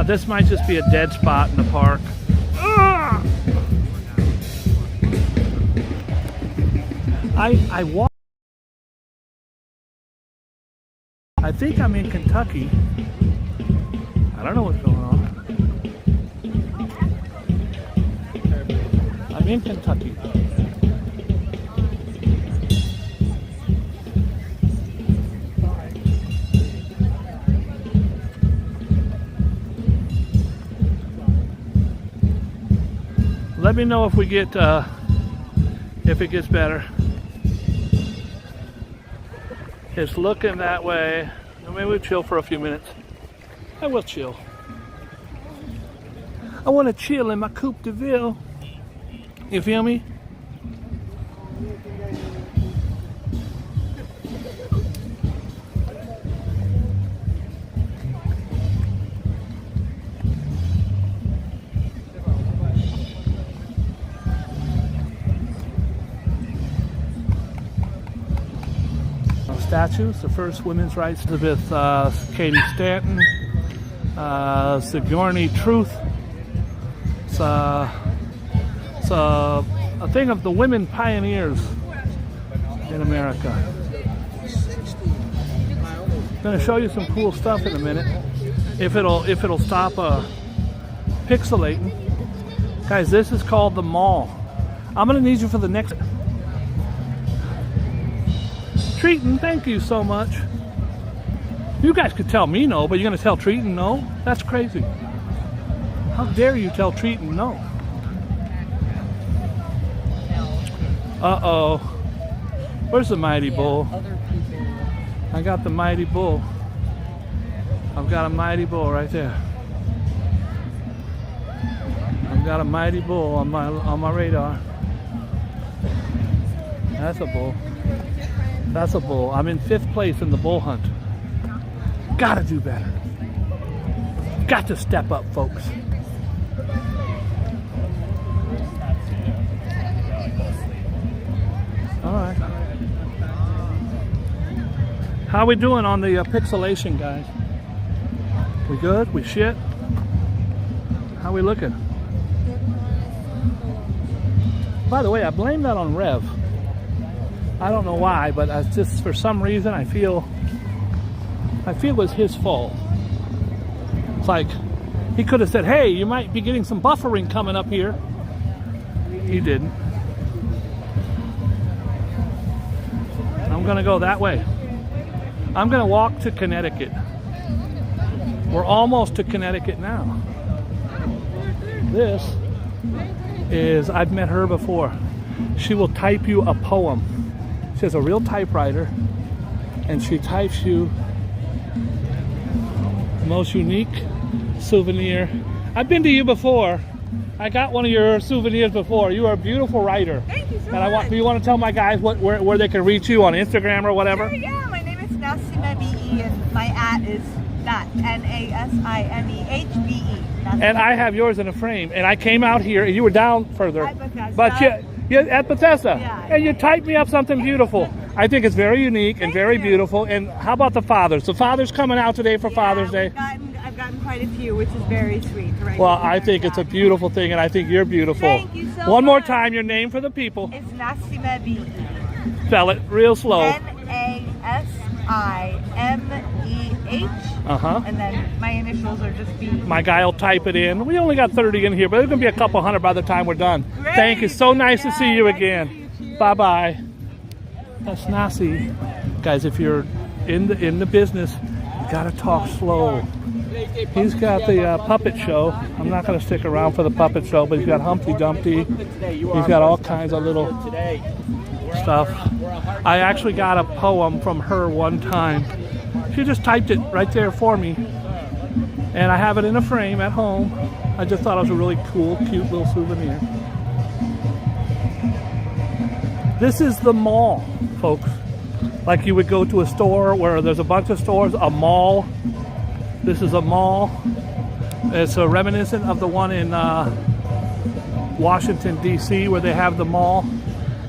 This might just be a dead spot in the park. I walk. I think I'm in Kentucky. I don't know what's going on. I'm in Kentucky. Let me know if we get if it gets better. It's looking that way. Maybe we'll chill for a few minutes. I will chill. I want to chill in my Coupe de Ville. You feel me? Statues, the first women's rights, Elizabeth Cady Stanton, Sigourney Truth. It's a thing of the women pioneers in America. I'm going to show you some cool stuff in a minute, if it'll stop pixelating. Guys, this is called the mall. I'm going to need you for the next. Treaton, thank you so much. You guys could tell me no, but you're going to tell Treaton no? That's crazy. How dare you tell Treaton no? Uh-oh. Where's the mighty bull? I got the mighty bull. I've got a mighty bull right there. I've got a mighty bull on my radar. That's a bull. That's a bull. I'm in 5th place in the bull hunt. Gotta do better. Got to step up, folks. All right. How we doing on the pixelation, guys? We good? We shit? How we looking? By the way, I blame that on Rev. I don't know why, but I just, for some reason, I feel it was his fault. It's like he could have said, "Hey, you might be getting some buffering coming up here." He didn't. I'm gonna go that way. I'm gonna walk to Connecticut. We're almost to Connecticut now. This is, I've met her before. She will type you a poem. She has a real typewriter, and she types you the most unique souvenir. I've been to you before. I got one of your souvenirs before. You are a beautiful writer. Thank you so much. Do you want to tell my guys where they can reach you on Instagram or whatever? Sure, yeah. My name is Nasime B.E. and my @ is that NASIMEHBE. And I have yours in a frame. And I came out here, and you were down further. At Bethesda. But you at Bethesda. Yeah, and you typed me up something beautiful. I think it's very unique and very beautiful. And how about the fathers? The fathers coming out today for Father's Day. I've gotten quite a few, which is very sweet. Right? Well, I think it's a beautiful thing, and I think you're beautiful. Thank you so much. One more time, your name for the people. It's Nasime B.E. Spell it real slow. NASIMEH. And then my initials are just B. My guy will type it in. We only got 30 in here, but there's going to be a couple hundred by the time we're done. Great. Thank you. So nice to see you nice again. Bye-bye. That's Nasi. Guys, if you're in the business, you got to talk slow. He's got the puppet show. I'm not going to stick around for the puppet show, but he's got Humpty Dumpty. He's got all kinds of little stuff. I actually got a poem from her one time. She just typed it right there for me. And I have it in a frame at home. I just thought it was a really cool, cute little souvenir. This is the mall, folks. Like you would go to a store where there's a bunch of stores, a mall. This is a mall. It's a reminiscent of the one in Washington, D.C. where they have the mall.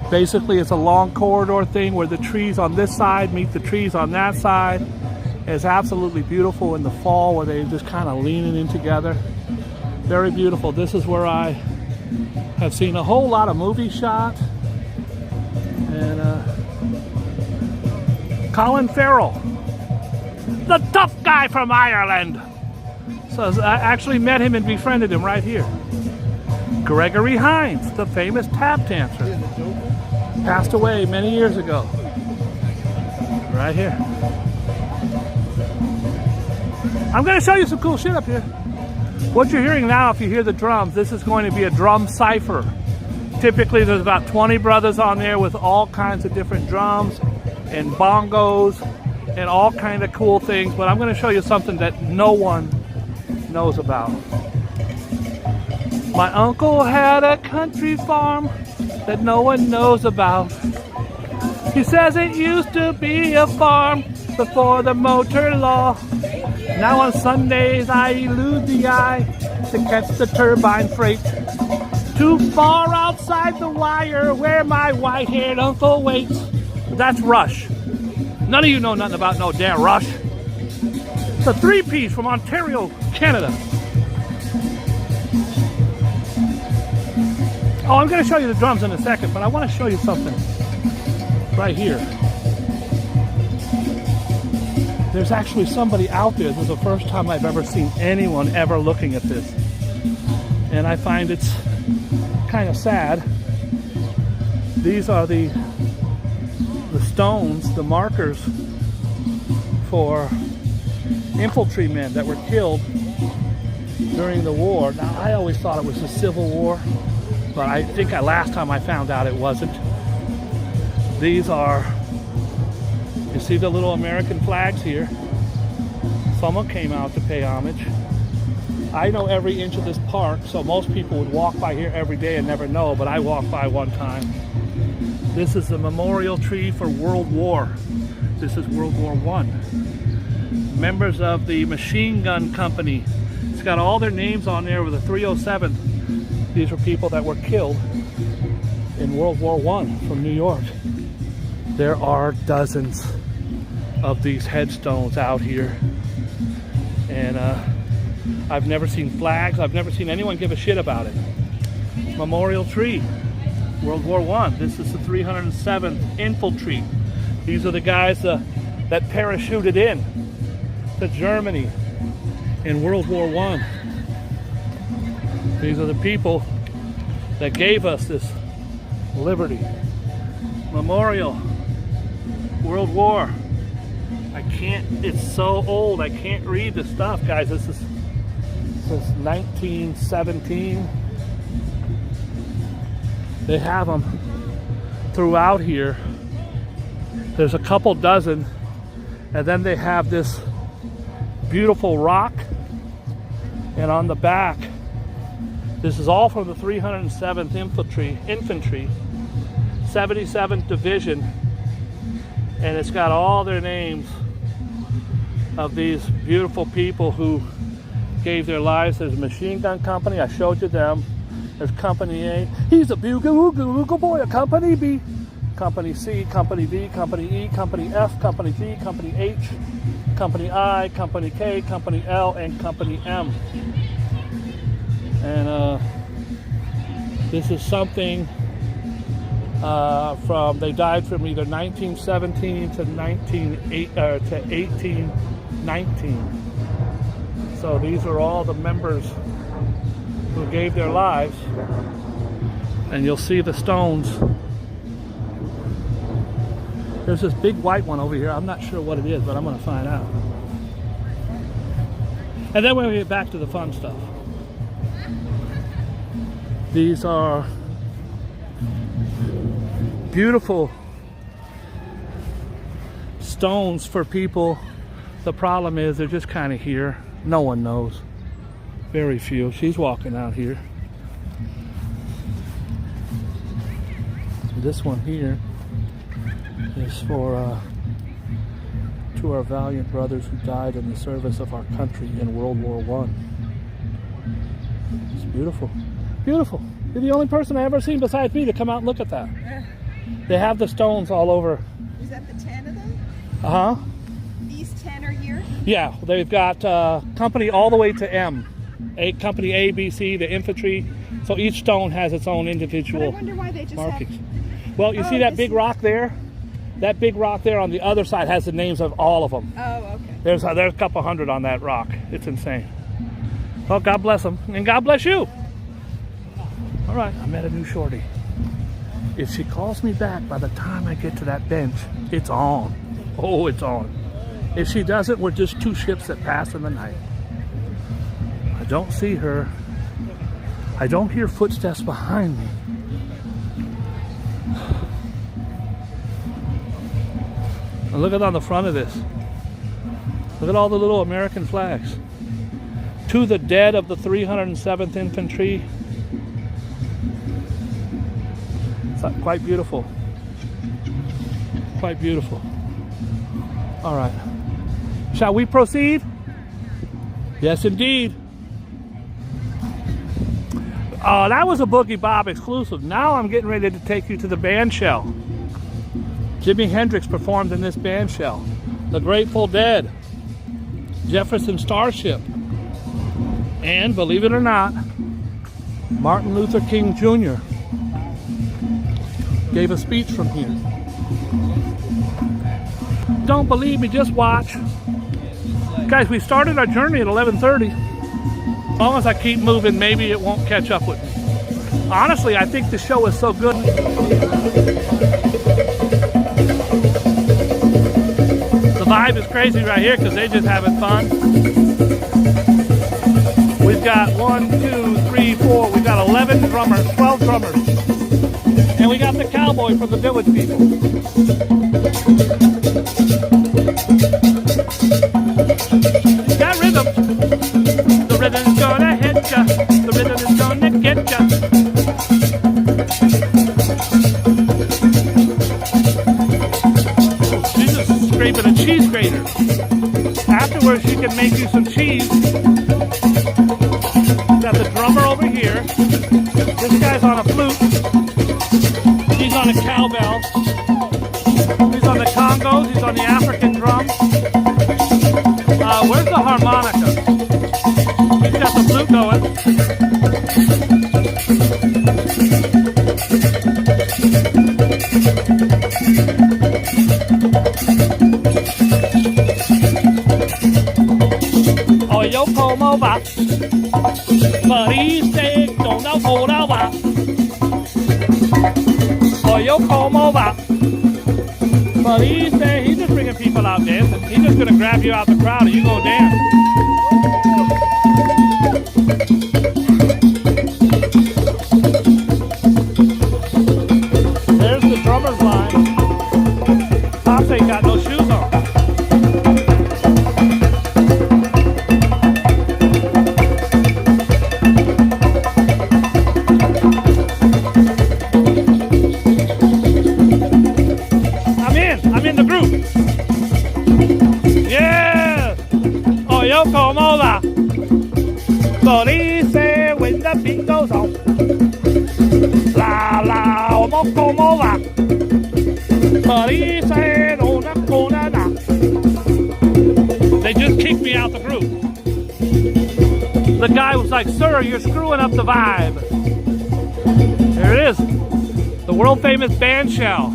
Basically, it's a long corridor thing where the trees on this side meet the trees on that side. It's absolutely beautiful in the fall where they're just kind of leaning in together. Very beautiful. This is where I have seen a whole lot of movies shot. And Colin Farrell, the tough guy from Ireland. So I actually met him and befriended him right here. Gregory Hines, the famous tap dancer, passed away many years ago. Right here. I'm going to show you some cool shit up here. What you're hearing now, if you hear the drums, this is going to be a drum cipher. Typically there's about 20 brothers on there with all kinds of different drums and bongos and all kind of cool things, but I'm going to show you something that no one knows about. My uncle had a country farm that no one knows about. He says it used to be a farm before the motor law. Now on Sundays I elude the eye to catch the turbine freight. Too far outside the wire where my white-haired uncle waits. That's Rush. None of you know nothing about no damn Rush. It's a three-piece from Ontario, Canada. Oh, I'm going to show you the drums in a second, but I want to show you something right here. There's actually somebody out there. This is the first time I've ever seen anyone ever looking at this. And I find it's kind of sad. These are the stones, the markers for infantrymen that were killed during the war. Now, I always thought it was the Civil War, but I think last time I found out it wasn't. These are, you see the little American flags here. Someone came out to pay homage. I know every inch of this park, so most people would walk by here every day and never know, but I walked by one time. This is the memorial tree for World War. This is World War I. Members of the machine gun company. It's got all their names on there with the 307th. These are people that were killed in World War I from New York. There are dozens of these headstones out here. And I've never seen flags. I've never seen anyone give a shit about it. Memorial tree, World War I. This is the 307th Infantry. These are the guys that parachuted in to Germany in World War I. These are the people that gave us this liberty. Memorial, World War. I can't, it's so old, I can't read the stuff, guys. This is since 1917. They have them throughout here. There's a couple dozen, and then they have this beautiful rock, and on the back, this is all from the 307th Infantry, 77th Division, and it's got all their names of these beautiful people who gave their lives. There's a machine gun company, I showed you them. There's Company A, he's a bugle boy, a Company B, Company C, Company D, Company E, Company F, Company G, Company H, Company I, Company K, Company L, and Company M. And this is something they died from either 1917 to 1819. So these are all the members who gave their lives, and you'll see the stones. There's this big white one over here. I'm not sure what it is, but I'm going to find out. And then when we get back to the fun stuff, these are beautiful stones for people. The problem is they're just kind of here. No one knows. Very few. She's walking out here. This one here is for to our valiant brothers who died in the service of our country in World War I. It's beautiful. Beautiful. You're the only person I've ever seen besides me to come out and look at that. They have the stones all over. Is that the 10 of them? Uh-huh. These 10 are here? Yeah, they've got company all the way to M. Company A, B, C, the infantry. So each stone has its own individual But I wonder why they just markings. have... Well, you see that big rock there? That big rock there on the other side has the names of all of them. Oh, okay. There's a couple hundred on that rock. It's insane. Well, God bless them, and God bless you. All right, I met a new shorty. If she calls me back by the time I get to that bench, it's on. Oh, it's on. If she doesn't, we're just two ships that pass in the night. I don't see her. I don't hear footsteps behind me. And look at on the front of this. Look at all the little American flags. To the dead of the 307th Infantry. It's quite beautiful. Quite beautiful. All right. Shall we proceed? Yes, indeed. Oh, that was a Boogie Bob exclusive. Now I'm getting ready to take you to the band shell. Jimi Hendrix performed in this band shell. The Grateful Dead. Jefferson Starship. And, believe it or not, Martin Luther King Jr. gave a speech from here. Don't believe me, just watch. Guys, we started our journey at 11:30. As long as I keep moving, maybe it won't catch up with me. Honestly, I think the show is so good. The vibe is crazy right here because they're just having fun. We've got 1, 2, 3, 4. We've got 11 drummers, 12 drummers. And we got the cowboy from the Village People. Got rhythm. The rhythm's gonna hit ya. The rhythm is gonna get ya. She's just scraping a cheese grater. Afterwards, she can make you some cheese. Got the drummer over here. This guy's on a flute. He's on a cowbell. He's on the congos. He's on the African drum. Where's the harmonica? He's got the flute going. Oh, yo como va. Parece don't know va. Oh, yo como va. Parece, he's just bringing people out dancing. He's just gonna grab you out the crowd and you go dance. There's the drummer's line. Pops ain't got no shoes on. I'm in the group. Yeah. Oh, yo como va. Dice when the beat goes on. La la, como va. Dice una cona da. They just kicked me out the group. The guy was like, "Sir, you're screwing up the vibe." There it is. The world famous band shell.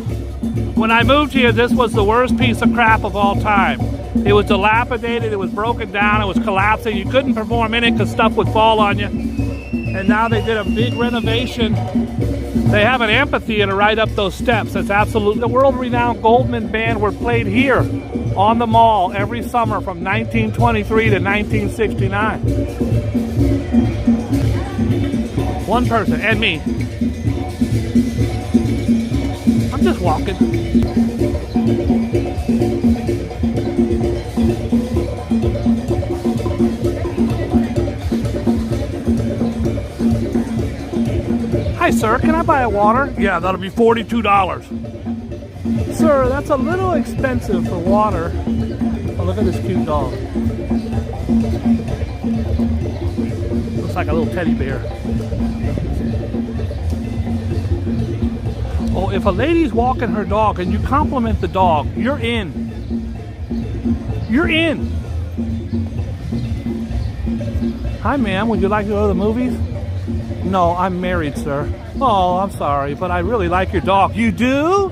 When I moved here, this was the worst piece of crap of all time. It was dilapidated, it was broken down, it was collapsing. You couldn't perform in it because stuff would fall on you. And now they did a big renovation. They have an amphitheater right up those steps. It's absolutely, the world-renowned Goldman Band were played here on the mall every summer from 1923 to 1969. One person, and me. I'm just walking. Hi, sir, can I buy a water? Yeah, that'll be $42. Sir, that's a little expensive for water. Oh, look at this cute dog. Looks like a little teddy bear. Oh, if a lady's walking her dog and you compliment the dog, you're in. You're in. Hi, ma'am. Would you like to go to the movies? No, I'm married, sir. Oh, I'm sorry, but I really like your dog. You do?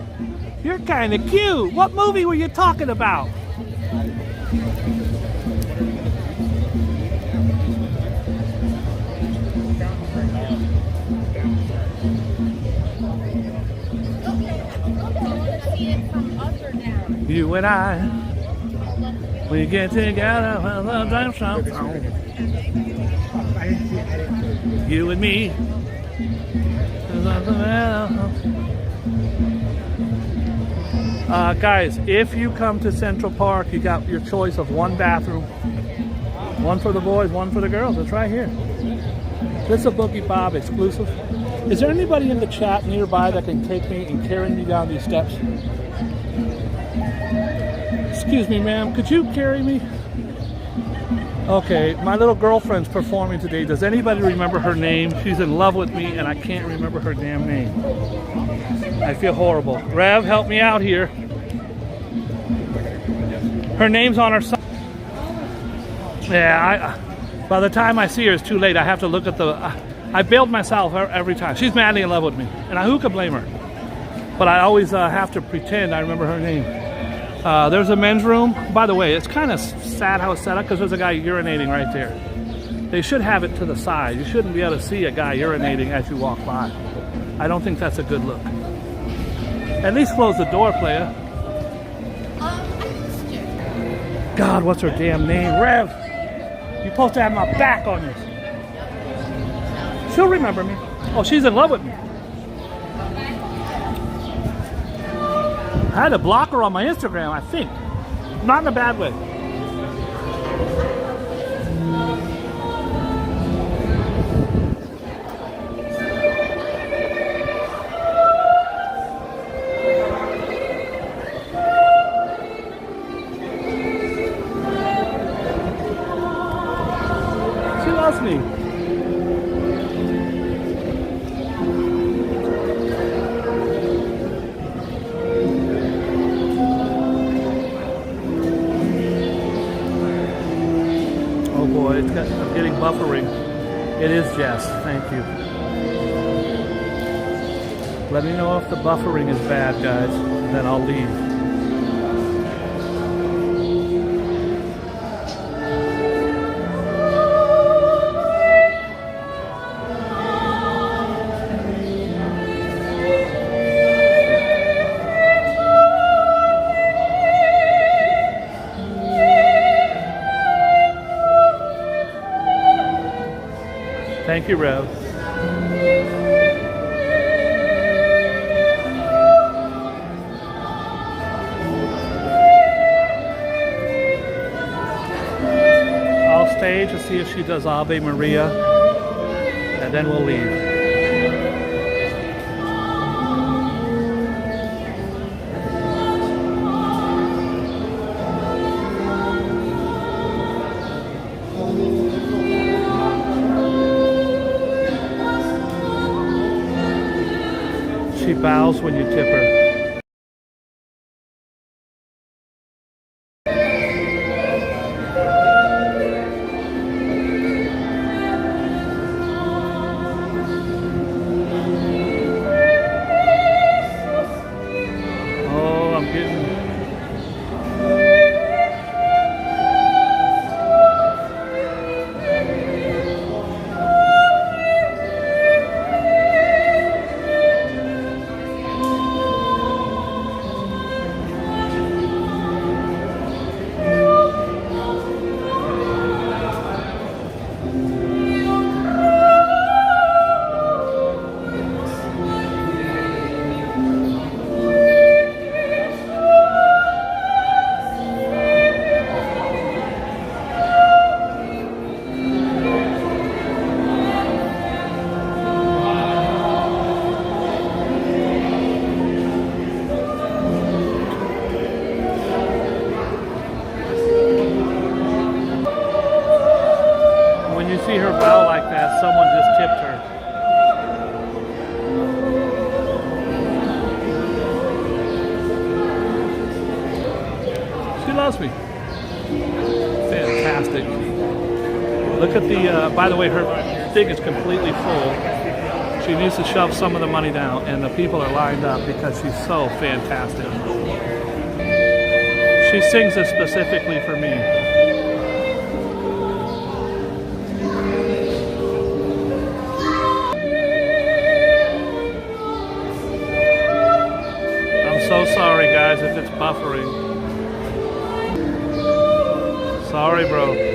You're kind of cute. What movie were you talking about? You and I, we get together with a damn song. You and me. Guys, if you come to Central Park, you got your choice of one bathroom. One for the boys, one for the girls. It's right here. This is a Boogie Bob exclusive. Is there anybody in the chat nearby that can take me and carry me down these steps? Excuse me, ma'am, could you carry me? Okay, my little girlfriend's performing today. Does anybody remember her name? She's in love with me and I can't remember her damn name. I feel horrible. Rev, help me out here. Her name's on her side. Yeah, by the time I see her, it's too late. I have to look at the... I bailed myself every time. She's madly in love with me. And who could blame her? But I always have to pretend I remember her name. There's a men's room. By the way, it's kind of sad how it's set up because there's a guy urinating right there. They should have it to the side. You shouldn't be able to see a guy urinating as you walk by. I don't think that's a good look. At least close the door, playa. God, what's her damn name? Rev! You're supposed to have my back on this. She'll remember me. Oh, she's in love with me. I had to block her on my Instagram, I think. Not in a bad way. She loves me. I'm getting buffering. It is Jess. Thank you. Let me know if the buffering is bad, guys. Then I'll leave. Thank you, Rev. I'll stay to see if she does Ave Maria, and then we'll leave. She bows when you tip her. Oh, I'm getting... See her bow like that, someone just tipped her. She loves me. Fantastic. Look at the, by the way, her thing is completely full. She needs to shove some of the money down, and the people are lined up because she's so fantastic. She sings this specifically for me. I'm so sorry, guys, if it's buffering. Sorry, bro.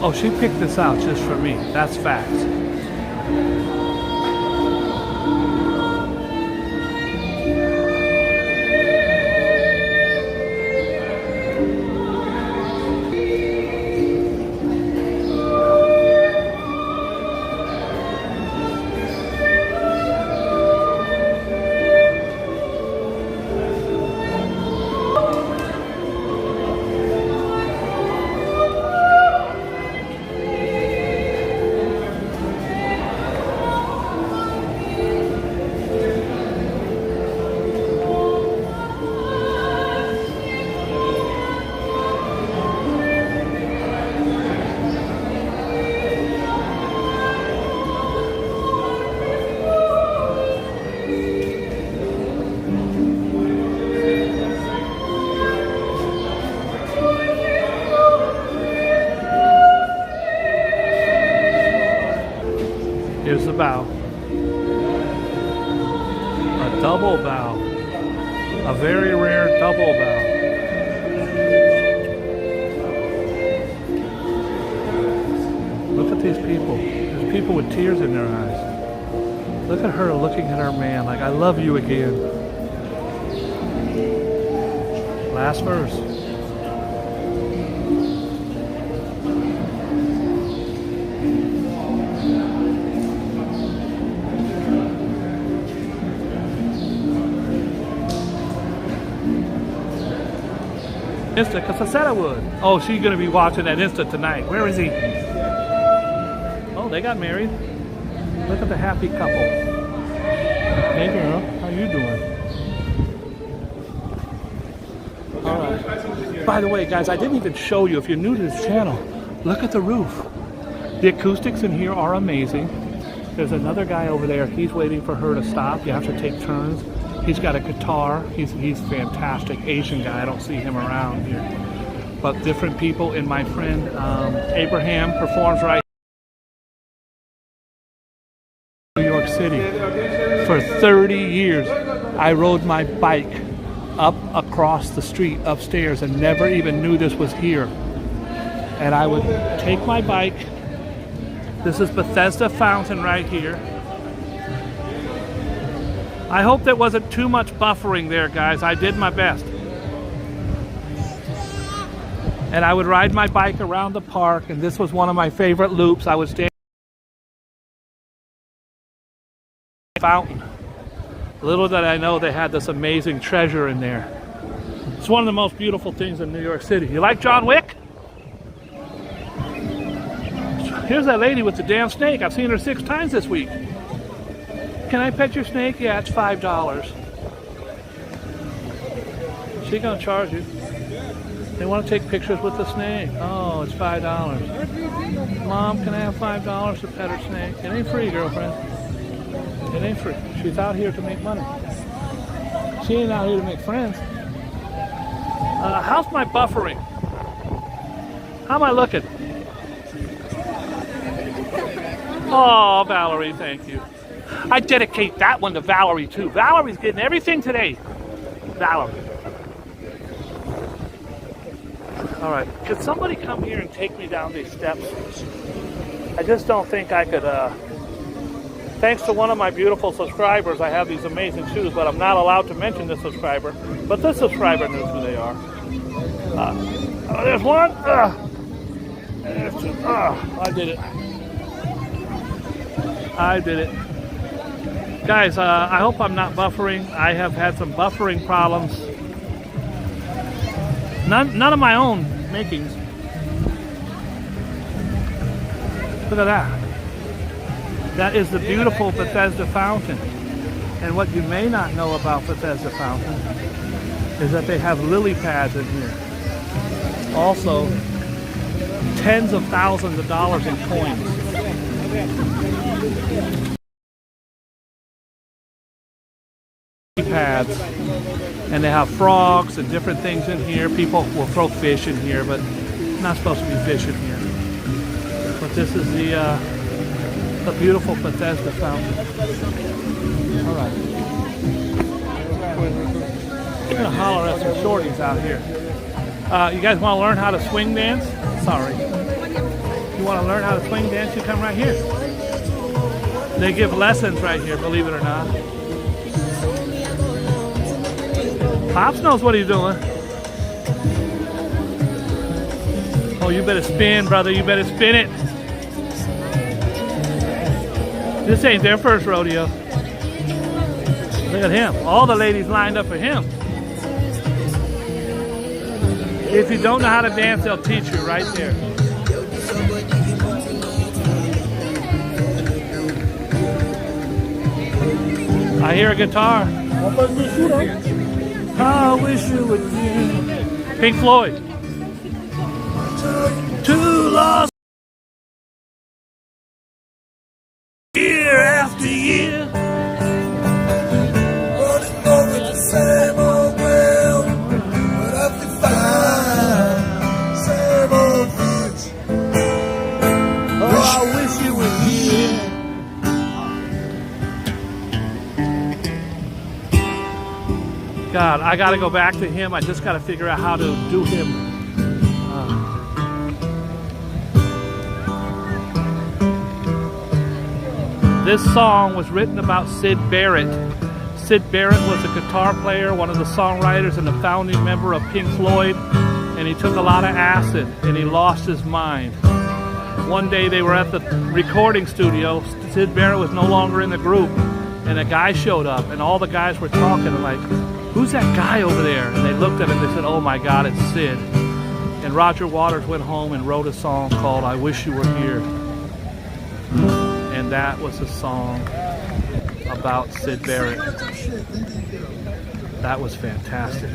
Oh, she picked this out just for me. That's facts. Here's the bow. A double bow. A very rare double bow. Look at these people. There's people with tears in their eyes. Look at her looking at her man like, I love you again. Last verse. Insta, because I said I would. Oh, she's going to be watching that Insta tonight. Where is he? Oh, they got married. Look at the happy couple. Hey girl, how you doing? All right. By the way, guys, I didn't even show you, if you're new to this channel, look at the roof. The acoustics in here are amazing. There's another guy over there. He's waiting for her to stop. You have to take turns. He's got a guitar. He's fantastic. Asian guy. I don't see him around here. But different people. And my friend Abraham performs right in New York City. For 30 years, I rode my bike up across the street upstairs and never even knew this was here. And I would take my bike. This is Bethesda Fountain right here. I hope there wasn't too much buffering there, guys. I did my best. And I would ride my bike around the park, and this was one of my favorite loops. I would stand at the fountain. Little did I know they had this amazing treasure in there. It's one of the most beautiful things in New York City. You like John Wick? Here's that lady with the damn snake. I've seen her 6 times this week. Can I pet your snake? Yeah, it's $5. She gonna charge you. They want to take pictures with the snake. Oh, it's $5. Mom, can I have $5 to pet her snake? It ain't free, girlfriend. It ain't free. She's out here to make money. She ain't out here to make friends. How's my buffering? How am I looking? Oh, Valerie, thank you. I dedicate that one to Valerie, too. Valerie's getting everything today. Valerie. All right. Could somebody come here and take me down these steps? I just don't think I could. Thanks to one of my beautiful subscribers, I have these amazing shoes, but I'm not allowed to mention the subscriber. But this subscriber knows who they are. Oh, there's one. There's two. I did it. I did it. Guys, I hope I'm not buffering. I have had some buffering problems. None of my own makings. Look at that. That is the beautiful Bethesda Fountain. And what you may not know about Bethesda Fountain is that they have lily pads in here. Also, tens of thousands of dollars in coins. Pads. And they have frogs and different things in here. People will throw fish in here, but not supposed to be fish in here. But this is the beautiful Bethesda Fountain. All right. I'm gonna holler at some shorties out here. You guys want to learn how to swing dance? Sorry. You want to learn how to swing dance? You come right here. They give lessons right here, believe it or not. Pops knows what he's doing. Oh, you better spin, brother. You better spin it. This ain't their first rodeo. Look at him. All the ladies lined up for him. If you don't know how to dance, they'll teach you right there. I hear a guitar. I wish you would be. Pink Floyd. Too lost. Year after year. Running over the same old ground. But I feel fine. Same old fish. Oh, I wish you were here. God, I gotta go back to him. I just gotta figure out how to do him. This song was written about Syd Barrett. Syd Barrett was a guitar player, one of the songwriters and the founding member of Pink Floyd, and he took a lot of acid and he lost his mind. One day they were at the recording studio. Syd Barrett was no longer in the group, and a guy showed up, and all the guys were talking like, "Who's that guy over there?" And they looked at him and they said, "Oh my God, it's Syd." And Roger Waters went home and wrote a song called "I Wish You Were Here." And that was a song about Syd Barrett. That was fantastic.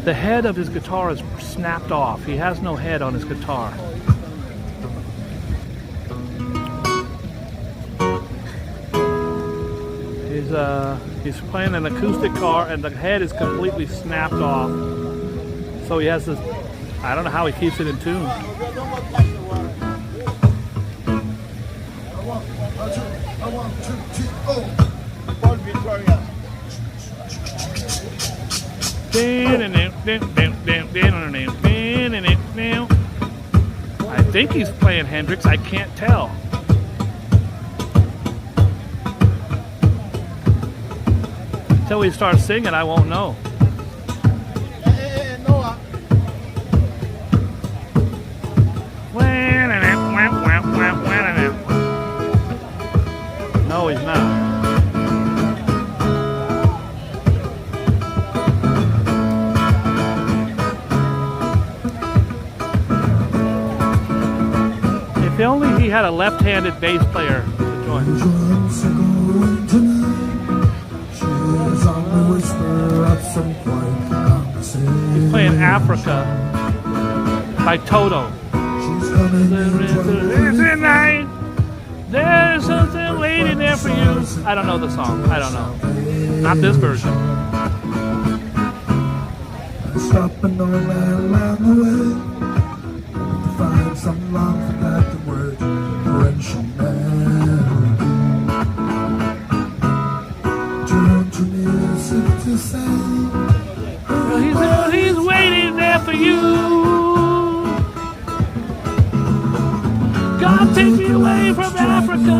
The head of his guitar is snapped off. He has no head on his guitar. He's playing an acoustic guitar and the head is completely snapped off. So he has this, I don't know how he keeps it in tune. I think he's playing Hendrix, I can't tell. Until we start singing, I won't know. No, he's not. If only he had a left-handed bass player to join. He's playing Africa by Toto. There's something waiting there for you. I don't know the song. I don't know. Not this version. Stopping on that along the way to find some long forgotten word French melody. Turn to music to say, he's waiting there for you. God take me away from Africa.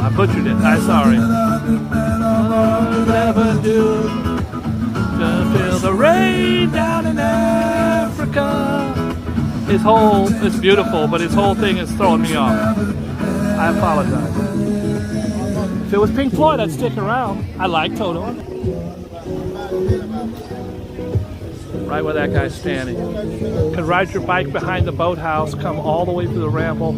I butchered it. I'm sorry. I'll never do to feel the rain down in Africa. It's beautiful, but his whole thing is throwing me off. I apologize. If it was Pink Floyd, I'd stick around. I like Toto. Right where that guy's standing. You can ride your bike behind the boathouse, come all the way through the ramble,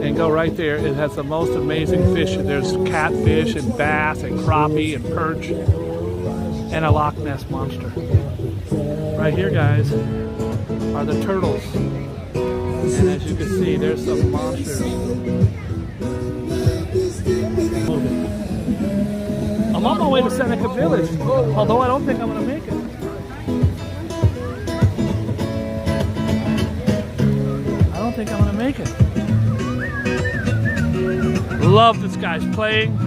and go right there. It has the most amazing fish. There's catfish and bass and crappie and perch and a Loch Ness monster. Right here, guys, are the turtles. And as you can see, there's some monsters. I'm on my way to Seneca Village, although I don't think I'm going to make it. I don't think I'm going to make it. Love this guy's playing.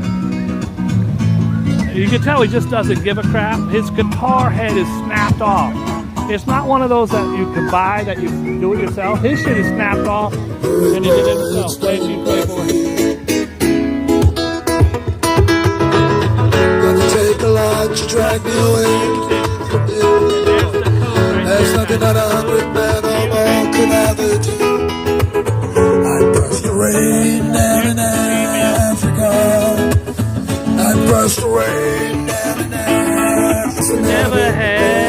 You can tell he just doesn't give a crap. His guitar head is snapped off. It's not one of those that you can buy, that you do it yourself. His shit is snapped off, and he did it himself. Play boy. take a lot to drag me away from you. There's nothing that a hungry man or more could ever do. I brushed the rain down in Africa. I brushed the rain down in Africa. Never had.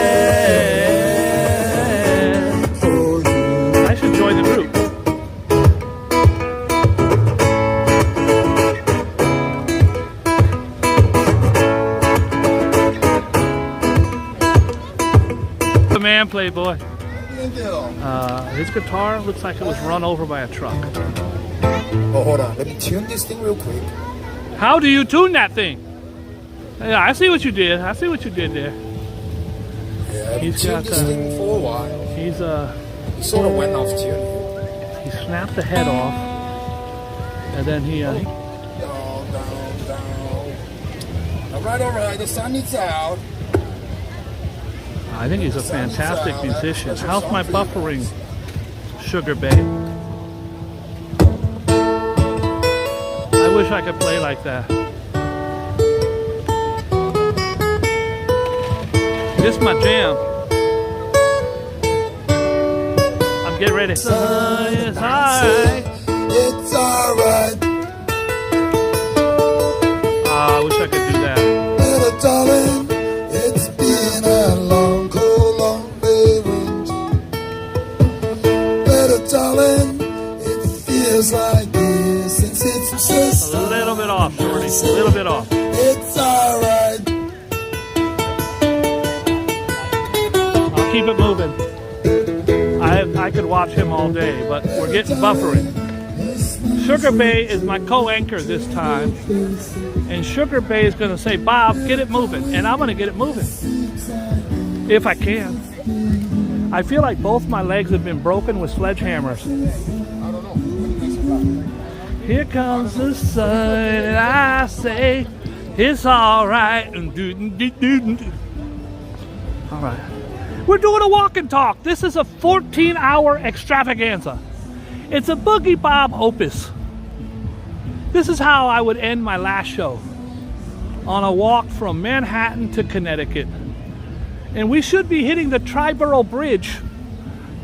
I should join the group. The man, Playboy. His guitar looks like it was run over by a truck. Oh, hold on. Let me tune this thing real quick. How do you tune that thing? Yeah, I see what you did. I see what you did there. Yeah, I've tuned this thing for a while. He sort of went off tuning. He snapped the head off, and then he. Down. All right. The sun is out. I think he's a fantastic musician. How's my buffering, Sugar Bay? I wish I could play like that. This is my jam. I'm getting ready. It's alright. It's alright. I wish I could do that. Little darling, it's been a long, cold, long day. Little darling, it feels like this since it's just a little bit off, Shorty. A little bit off. It's alright. I'll keep it moving. I could watch him all day, but we're getting buffering. Sugar Bay is my co-anchor this time. And Sugar Bay is going to say, Bob, get it moving. And I'm going to get it moving. If I can. I feel like both my legs have been broken with sledgehammers. Here comes the sun, and I say, it's all right. All right. We're doing a walk and talk. This is a 14-hour extravaganza. It's a Boogie Bob opus. This is how I would end my last show. On a walk from Manhattan to Connecticut. And we should be hitting the Triborough Bridge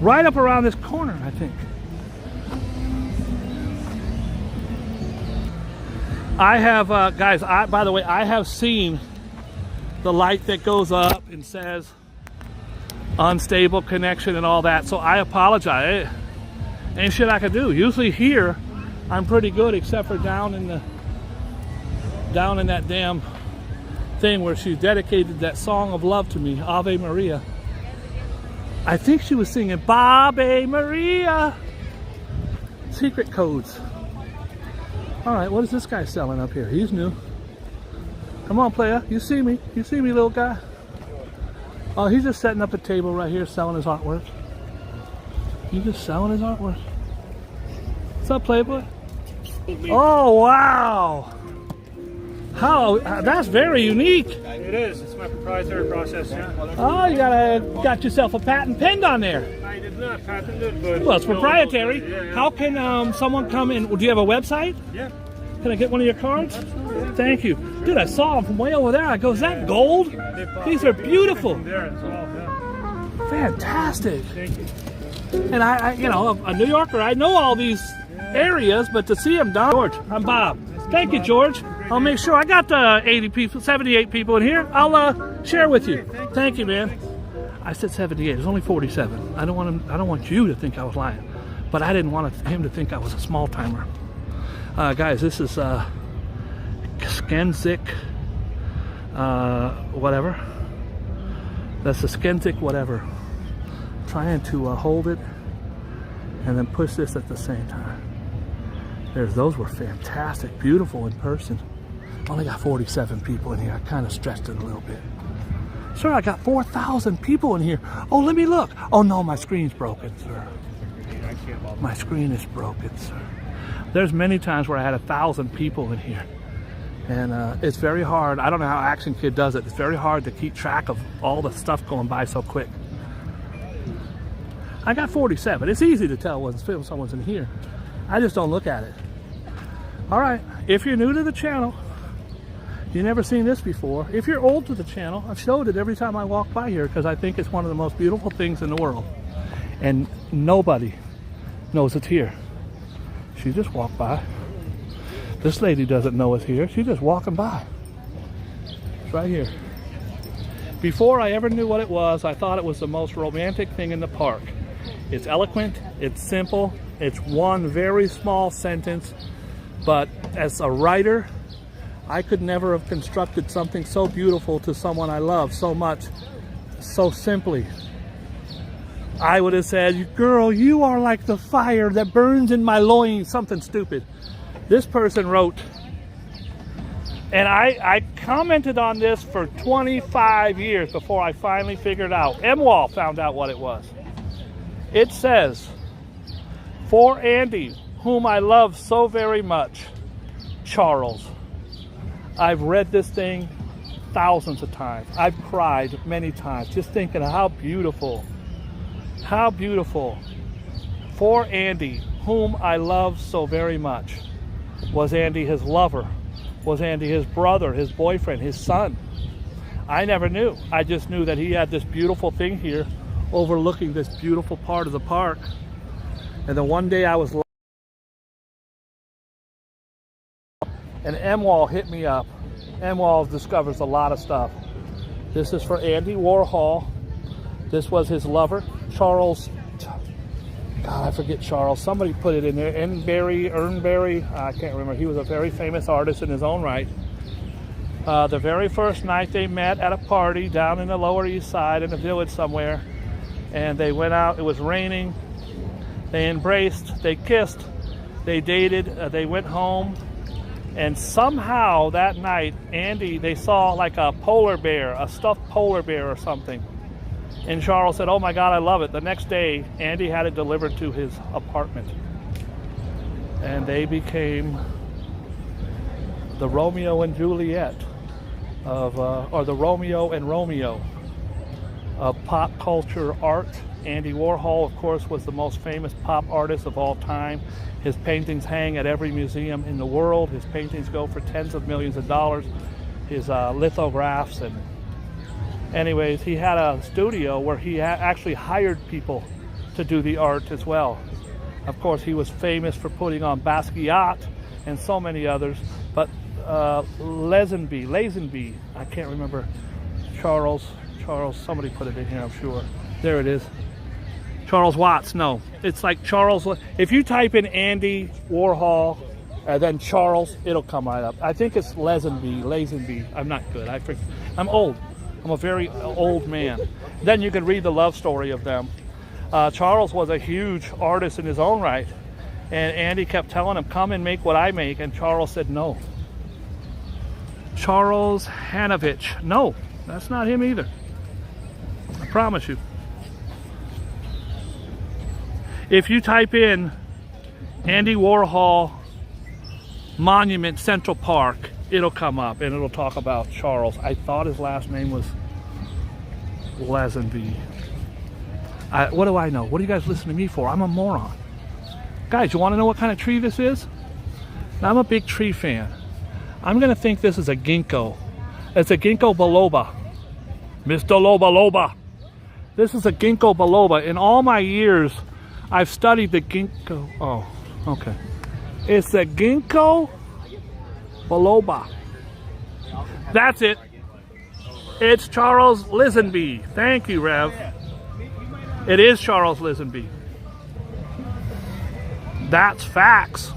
right up around this corner, I think. I have, guys, by the way, I have seen the light that goes up and says unstable connection and all that, so I apologize. Ain't shit I could do. Usually here, I'm pretty good, except for down in that damn thing where she dedicated that song of love to me, Ave Maria. I think she was singing Ave Maria. Secret codes. All right, what is this guy selling up here? He's new. Come on, player. You see me, little guy. Oh, he's just setting up a table right here selling his artwork. He's just selling his artwork. What's up, Playboy? Oh, wow. How, that's very unique. It is. It's my proprietary process, yeah. Oh, you got yourself a patent pinned on there. I did not patent it, but... Well, it's proprietary. Yeah. How can someone come in? Do you have a website? Yeah. Can I get one of your cards? Thank you. Dude, I saw them from way over there. I go, is that gold? These are beautiful. There, it's all, yeah. Fantastic. Thank you. And I, you know, a New Yorker, I know all these areas, but to see them done. George, I'm Bob. Thank you, George. I'll make sure. I got 80 people, 78 people in here. I'll share with you. Thank you, man. I said 78. It's only 47. I don't want you to think I was lying, but I didn't want him to think I was a small timer. Guys, this is Skenzik, whatever. That's the Skenzik whatever. Trying to hold it and then push this at the same time. Those were fantastic, beautiful in person. Only got 47 people in here. I kind of stretched it a little bit. Sir, I got 4,000 people in here. Oh, let me look. Oh no, my screen's broken, sir. My screen is broken, sir. There's many times where I had 1,000 people in here. And it's very hard. I don't know how Action Kid does it. It's very hard to keep track of all the stuff going by so quick. I got 47. It's easy to tell when someone's in here. I just don't look at it. All right, if you're new to the channel, you've never seen this before. If you're old to the channel, I've showed it every time I walk by here because I think it's one of the most beautiful things in the world. And nobody knows it's here. She just walked by. This lady doesn't know it's here. She's just walking by. It's right here. Before I ever knew what it was, I thought it was the most romantic thing in the park. It's eloquent, it's simple, it's one very small sentence, but as a writer, I could never have constructed something so beautiful to someone I love so much, so simply. I would have said, girl, you are like the fire that burns in my loins, something stupid. This person wrote, and I commented on this for 25 years before I finally figured out. M-Wall found out what it was. It says, for Andy, whom I love so very much, Charles. I've read this thing thousands of times. I've cried many times just thinking of how beautiful. How beautiful. For Andy, whom I love so very much. Was Andy his lover? Was Andy his brother, his boyfriend, his son? I never knew. I just knew that he had this beautiful thing here overlooking this beautiful part of the park. And then one day I was and M-Wall hit me up. M-Wall discovers a lot of stuff. This is for Andy Warhol. This was his lover, Charles. God, I forget Charles. Somebody put it in there. Ernberry. I can't remember. He was a very famous artist in his own right. The very first night they met at a party down in the Lower East Side in a village somewhere. And they went out. It was raining. They embraced. They kissed. They dated. They went home. And somehow that night, Andy, they saw like a polar bear, a stuffed polar bear or something. And Charles said, oh my God, I love it. The next day, Andy had it delivered to his apartment. And they became the Romeo and Juliet of, or the Romeo and Romeo of pop culture art. Andy Warhol, of course, was the most famous pop artist of all time. His paintings hang at every museum in the world. His paintings go for tens of millions of dollars. His lithographs and anyways, he had a studio where he actually hired people to do the art as well. Of course, he was famous for putting on Basquiat and so many others. But Lazenby, I can't remember. Charles, somebody put it in here, I'm sure. There it is. Charles Watts, no. It's like Charles, if you type in Andy Warhol, then Charles, it'll come right up. I think it's Lazenby. I'm not good. I'm old. I'm a very old man. Then you can read the love story of them. Charles was a huge artist in his own right. And Andy kept telling him, come and make what I make. And Charles said no. Charles Hanovich. No, that's not him either. promise you. If you type in Andy Warhol Monument Central Park, it'll come up and it'll talk about Charles. I thought his last name was Lazenby. What do I know? What do you guys listen to me for? I'm a moron. Guys, you want to know what kind of tree this is? Now, I'm a big tree fan. I'm going to think this is a ginkgo. It's a ginkgo biloba. Mr. Loba Loba. This is a ginkgo biloba. In all my years, I've studied the ginkgo. Oh, okay. It's a ginkgo biloba. That's it. It's Charles Lazenby. Thank you, Rev. It is Charles Lazenby. That's facts.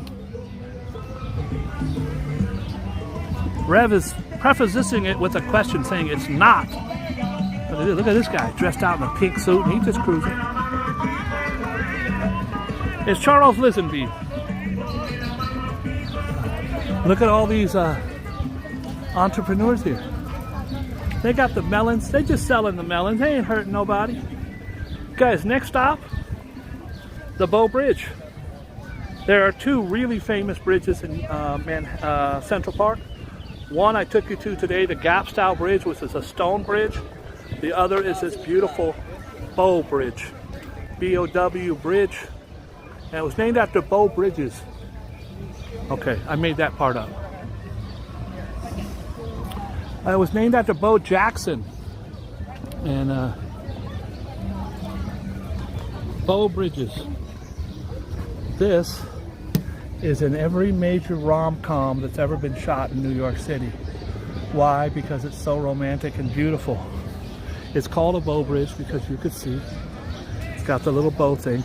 Rev is prefacing it with a question saying it's not. Look at this guy dressed out in a pink suit and he's just cruising. It's Charles Lazenby. Look at all these entrepreneurs here. They got the melons. They just selling the melons. They ain't hurting nobody. Guys, next stop, the Bow Bridge. There are two really famous bridges in Central Park. One I took you to today, the Gap Style Bridge, which is a stone bridge. The other is this beautiful Bow Bridge, B-O-W Bridge. And it was named after Bow Bridges. Okay, I made that part up. It was named after Bo Jackson. And Bow Bridges. This is in every major rom-com that's ever been shot in New York City. Why? Because it's so romantic and beautiful. It's called a bow bridge because you could see it's got the little bow thing.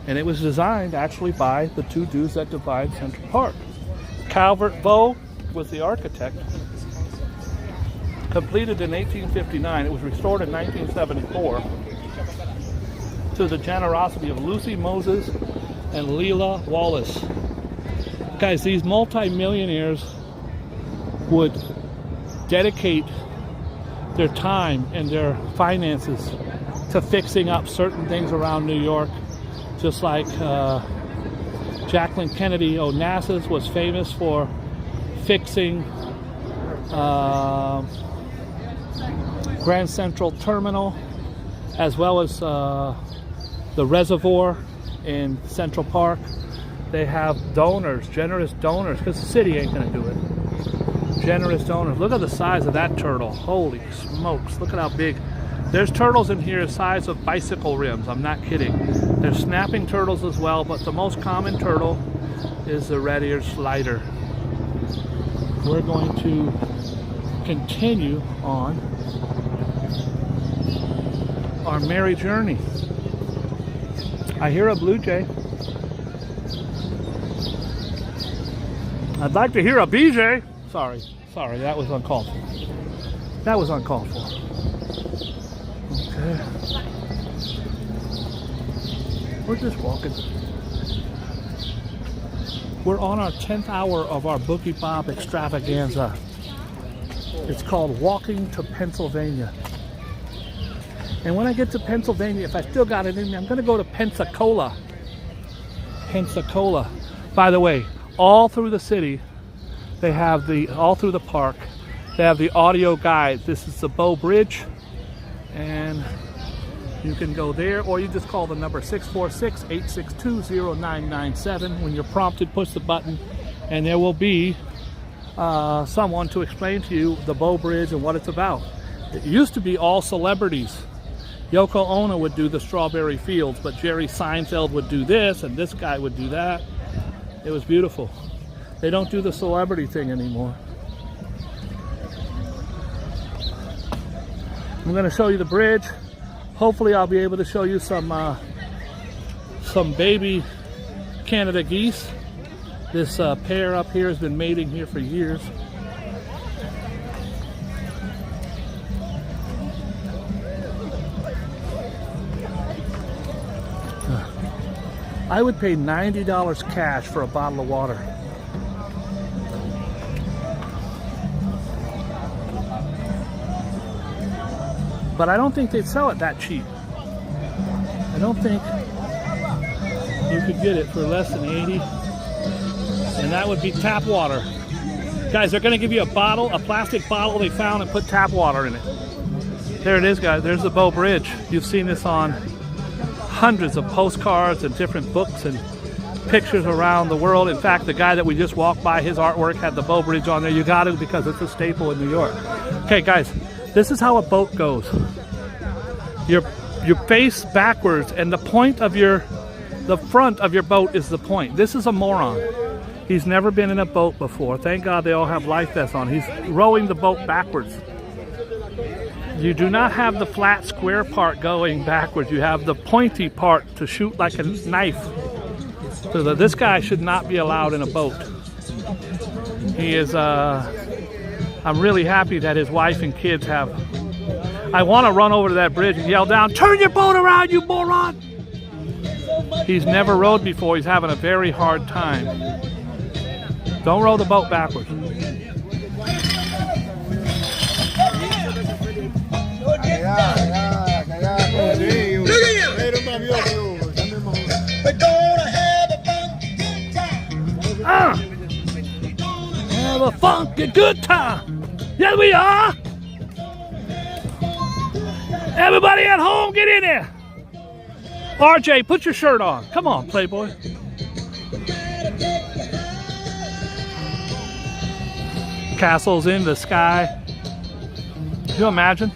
And it was designed actually by the two dudes that divide Central Park. Calvert Bow was the architect. Completed in 1859. It was restored in 1974 to the generosity of Lucy Moses and Leela Wallace. Guys, these multi-millionaires would dedicate their time and their finances to fixing up certain things around New York, just like Jacqueline Kennedy Onassis was famous for fixing Grand Central Terminal, as well as the reservoir in Central Park. They have donors, generous donors, because the city ain't going to do it. Generous donors. Look at the size of that turtle. Holy smokes. Look at how big. There's turtles in here the size of bicycle rims. I'm not kidding. There's snapping turtles as well, but the most common turtle is the red-eared slider. We're going to continue on our merry journey. I hear a blue jay. I'd like to hear a BJ. Sorry, that was uncalled for. That was uncalled for. Okay. We're just walking. We're on our 10th hour of our Boogie Bob extravaganza. It's called Walking to Pennsylvania. And when I get to Pennsylvania, if I still got it in me, I'm going to go to Pensacola. Pensacola. By the way, all through the city, they have all through the park, they have the audio guide. This is the Bow Bridge, and you can go there, or you just call the number 646-862-0997. When you're prompted, push the button, and there will be someone to explain to you the Bow Bridge and what it's about. It used to be all celebrities. Yoko Ono would do the Strawberry Fields, but Jerry Seinfeld would do this, and this guy would do that. It was beautiful. They don't do the celebrity thing anymore. I'm going to show you the bridge. Hopefully I'll be able to show you some baby Canada geese. This pair up here has been mating here for years. I would pay $90 cash for a bottle of water. but I don't think they'd sell it that cheap. I don't think you could get it for less than 80, and that would be tap water. Guys, they're gonna give you a bottle, a plastic bottle they found and put tap water in it. There it is, guys. There's the Bow Bridge. You've seen this on hundreds of postcards and different books and pictures around the world. In fact, the guy that we just walked by, his artwork had the Bow Bridge on there. You got to, because it's a staple in New York. Okay, guys, this is how a boat goes. You face backwards, and the point of the front of your boat is the point. This is a moron. He's never been in a boat before. Thank God they all have life vests on. He's rowing the boat backwards. You do not have the flat square part going backwards. You have the pointy part to shoot like a knife. So this guy should not be allowed in a boat. He is, I'm really happy that his wife and kids have. I want to run over to that bridge and yell down, "Turn your boat around, you moron!" He's never rowed before. He's having a very hard time. Don't row the boat backwards. Have a funky good time. Yes, we are. Everybody at home, get in there. RJ, put your shirt on. Come on, Playboy. Castles in the sky. Can you imagine?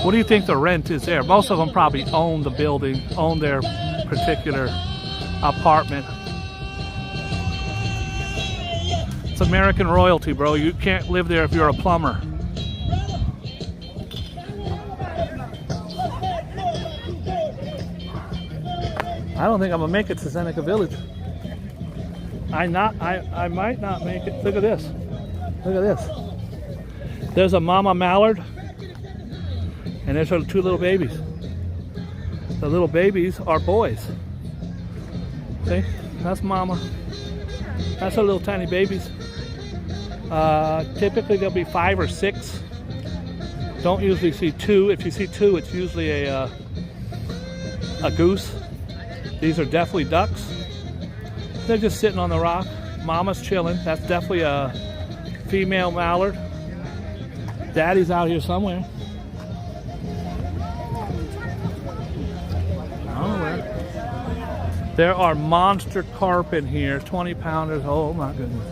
What do you think the rent is there? Most of them probably own the building, own their particular apartment. It's American royalty, bro. You can't live there if you're a plumber. I don't think I'm gonna make it to Seneca Village. I might not make it. Look at this. Look at this. There's a mama mallard, and there's her two little babies. The little babies are boys. See? That's mama. That's her little tiny babies. Typically there'll be 5 or 6. Don't usually see 2. If you see 2, it's usually a goose. These are definitely ducks. They're just sitting on the rock. Mama's chilling. That's definitely a female mallard. Daddy's out here somewhere. I don't know where. There are monster carp in here, 20-pounders. Oh my goodness.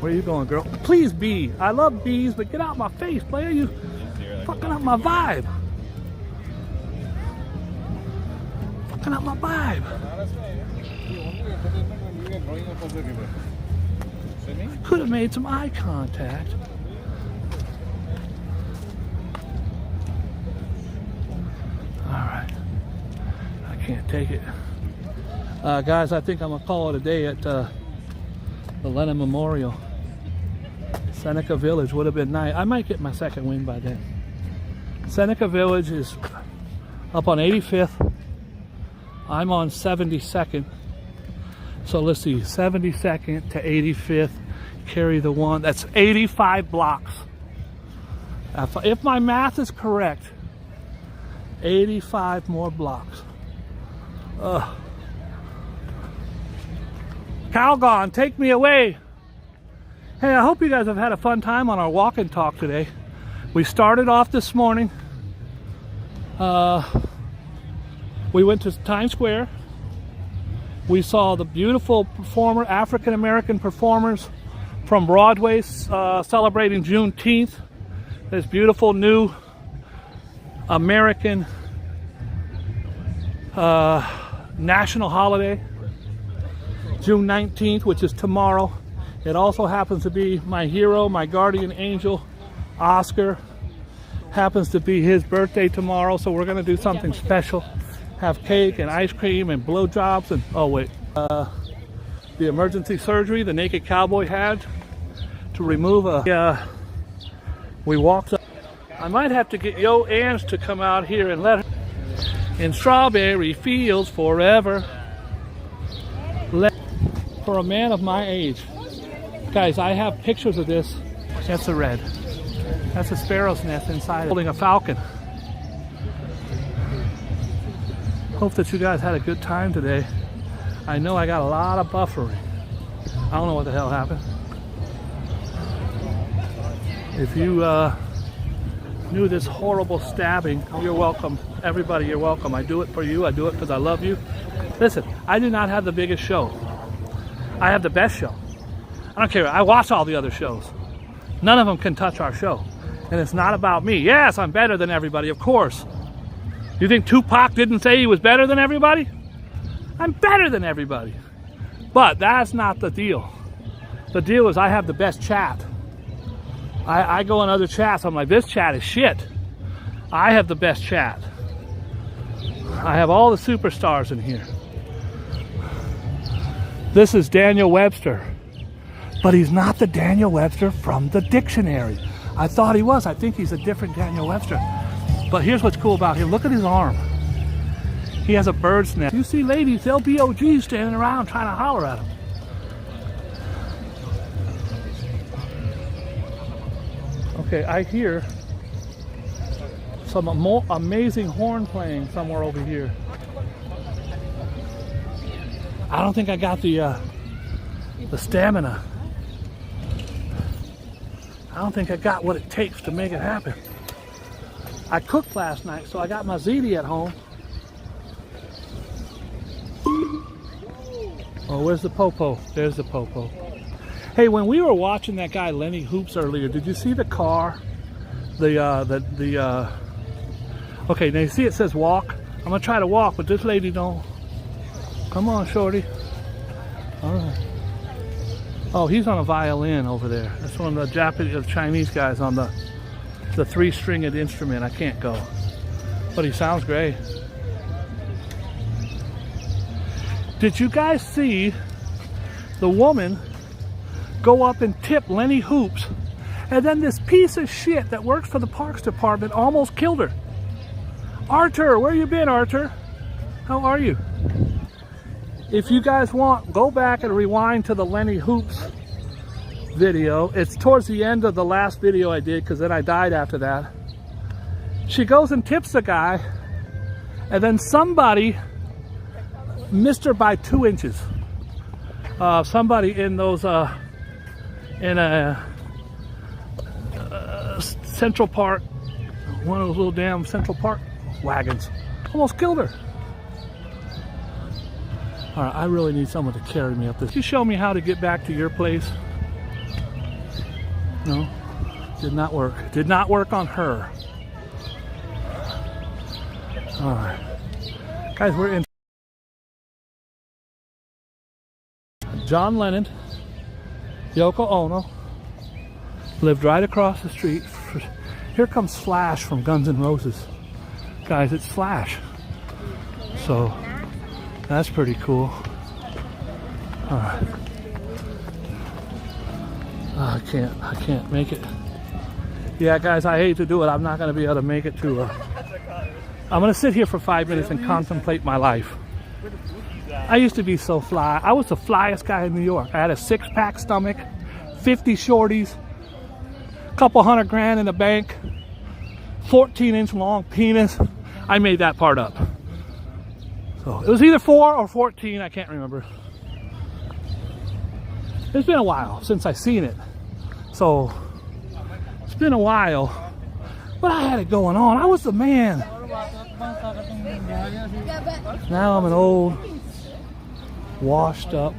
Where are you going, girl? Please, bee. I love bees, but get out my face, player. You fucking up my vibe. Fucking up my vibe. Could have made some eye contact. Alright. I can't take it. Guys, I think I'm going to call it a day at the Lennon Memorial. Seneca Village would have been nice. I might get my second win by then. Seneca Village is up on 85th. I'm on 72nd. So let's see, 72nd to 85th, carry the one. That's 85 blocks. If my math is correct, 85 more blocks. Calgon, take me away. Hey, I hope you guys have had a fun time on our walk and talk today. We started off this morning. We went to Times Square. We saw the beautiful African-American performers from Broadway celebrating Juneteenth. This beautiful new American national holiday, June 19th, which is tomorrow. It also happens to be my hero, my guardian angel, Oscar. Happens to be his birthday tomorrow, so we're gonna do something special. Have cake and ice cream and blowjobs and, oh wait, the emergency surgery the naked cowboy had to remove a, we walked up. I might have to get Yo Ann's to come out here and let her in strawberry fields forever. For a man of my age. Guys, I have pictures of this. That's a red. That's a sparrow's nest inside, holding a falcon. Hope that you guys had a good time today. I know I got a lot of buffering. I don't know what the hell happened. If you knew this horrible stabbing, you're welcome. Everybody, you're welcome. I do it for you. I do it because I love you. Listen, I do not have the biggest show. I have the best show. I don't care. I watch all the other shows. None of them can touch our show. And it's not about me. Yes, I'm better than everybody, of course. You think Tupac didn't say he was better than everybody? I'm better than everybody. But that's not the deal. The deal is I have the best chat. I go on other chats. I'm like, this chat is shit. I have the best chat. I have all the superstars in here. This is Daniel Webster. But he's not the Daniel Webster from the dictionary. I thought he was. I think he's a different Daniel Webster. But here's what's cool about him. Look at his arm. He has a bird's nest. You see ladies, they'll be OGs standing around trying to holler at him. Okay, I hear some amazing horn playing somewhere over here. I don't think I got the stamina. I don't think I got what it takes to make it happen. I cooked last night, so I got my ziti at home. Oh, where's the popo? There's the popo. Hey, when we were watching that guy Lenny Hoops earlier, did you see the car? Okay, now you see it says walk. I'm gonna try to walk, but this lady don't. Come on, shorty. All right. Oh, he's on a violin over there. That's one of the Japanese, Chinese guys on the 3-stringed instrument. I can't go, but he sounds great. Did you guys see the woman go up and tip Lenny Hoops, and then this piece of shit that works for the Parks Department almost killed her? Arthur, where you been, Arthur? How are you? If you guys want, go back and rewind to the Lenny Hoops video. It's towards the end of the last video I did, because then I died after that. She goes and tips the guy, and then somebody missed her by 2 inches. Somebody in those in a Central Park, one of those little damn Central Park wagons, almost killed her. All right, I really need someone to carry me up this. Can you show me how to get back to your place? No, did not work. Did not work on her. All right, guys, we're in. John Lennon, Yoko Ono lived right across the street. Here comes Slash from Guns N' Roses. Guys, it's Slash. So that's pretty cool. All right. I can't make it. Yeah, guys, I hate to do it. I'm not going to be able to make it to. I'm going to sit here for 5 minutes and contemplate my life. I used to be so fly. I was the flyest guy in New York. I had a 6-pack stomach, 50 shorties, a couple $100 grand in the bank, 14-inch long penis. I made that part up. So it was either 4 or 14. I can't remember. It's been a while since I've seen it. So it's been a while. But I had it going on. I was the man. Now I'm an old, washed up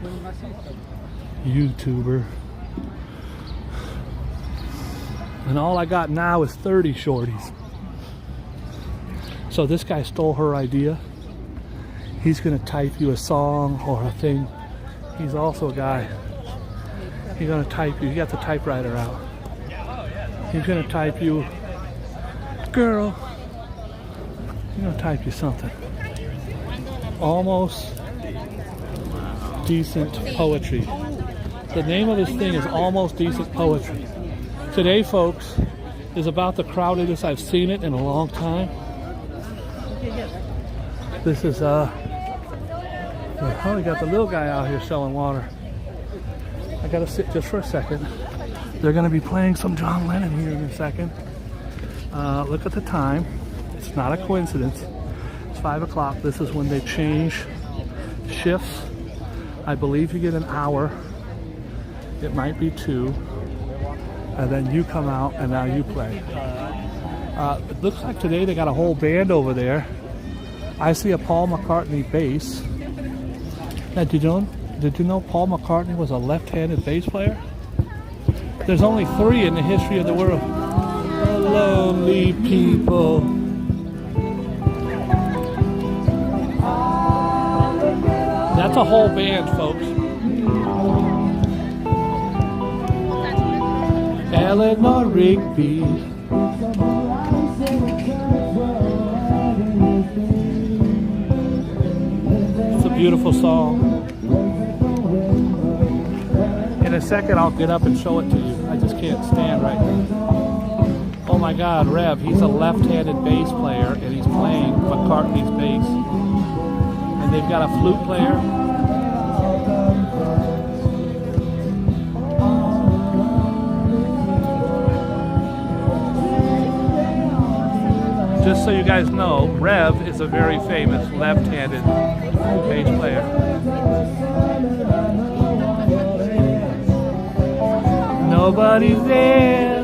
YouTuber. And all I got now is 30 shorties. So this guy stole her idea. He's gonna type you a song or a thing. He's also a guy. He's gonna type you. You got the typewriter out. He's gonna type you, girl. He's gonna type you something. Almost decent poetry. The name of this thing is Almost Decent Poetry. Today, folks, is about the crowdedest I've seen it in a long time. This is oh, we got the little guy out here selling water. I gotta sit just for a second. They're going to be playing some John Lennon here in a second. Look at the time. It's not a coincidence. It's 5 o'clock. This is when they change shifts. I believe you get an hour. It might be 2. And then you come out and now you play. It looks like today they got a whole band over there. I see a Paul McCartney bass. Now, did you know Paul McCartney was a left-handed bass player? There's only 3 in the history of the world. The lonely people. That's a whole band, folks. Eleanor Rigby. It's a beautiful song. In a second, I'll get up and show it to you. I just can't stand right now. Oh my God, Rev, he's a left-handed bass player and he's playing McCartney's bass. And they've got a flute player. Just so you guys know, Rev is a very famous left-handed bass player. Nobody's there.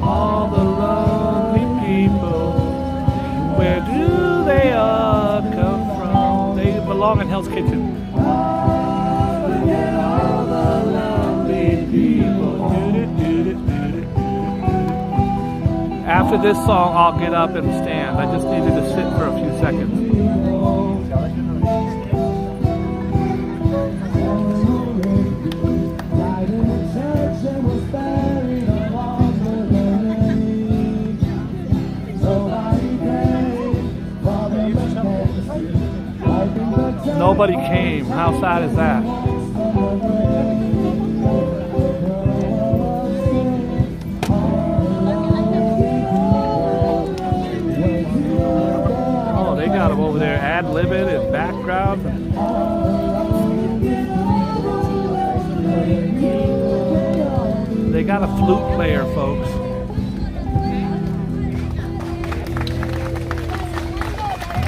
All the lonely people, where do they all come from? They belong in Hell's Kitchen. After this song, I'll get up and stand. I just needed to sit for a few seconds. Nobody came. How sad is that? Got them over there ad-libbing in background. They got a flute player, folks.